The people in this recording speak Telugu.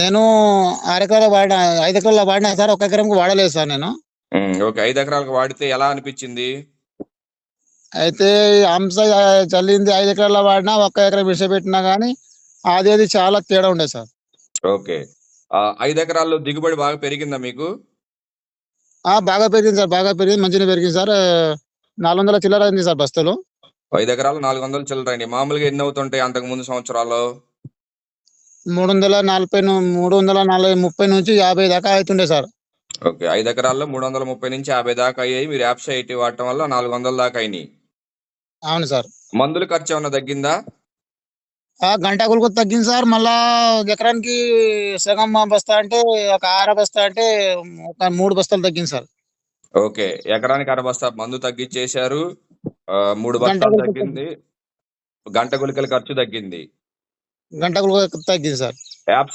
నేను 6 ఎకరాలు వాడిన 5 ఎకరాల్లో వాడినా సార్. ఒక్క ఎకరంకి వాడలేదు సార్ నేను. ఓకే. 5 ఎకరాలకు వాడితే ఎలా అనిపిచ్చింది? అయితే హంస చల్లింది 5 ఎకరాల్లో వాడినా, ఒక్క ఎకరం విడిచిపెట్టినా గానీ అది చాలా తేడా ఉండేది సార్. ఓకే. 5 ఎకరాల్లో దిగుబడి బాగా పెరిగిందా మీకు? బాగా పెరిగింది సార్. బాగా పెరిగింది. మంచిగానే పెరిగింది సార్. 400 చిల్లర అయింది సార్ బస్తాలు. 5 ఎకరాలు 400 చిల్లరైనయి. మామూలుగా ఎన్నవుతుంటాయి అంతకుముందు సంవత్సరాల్లో? 340 340 30 నుంచి 50 దాకా అయితుండే సార్. ఓకే. 5 ఎకరాల్లో 330-50 దాకా అయ్యాయి. మీరు యాప్స్ ఐటీ వాడటం వల్ల 400 దాకా అయినియి. అవును సార్. మందుల ఖర్చేమన్నా తగ్గిందా? గంట కూలికి తగ్గింది సార్. మళ్ళా ఎకరానికి సగం బస్తా అంటే ఒక బస్తా అంటే ఒక 3 బస్తాలు తగ్గింది సార్. ఓకే. ఎకరానికి అర బస్తా మందు తగ్గిచ్చేశారు. 3 గంట బస్తాలు కూలికి తగ్గింది. గంట గుళికల ఖర్చు తగ్గింది. గంట కూలికి తగ్గింది సార్. యాప్స్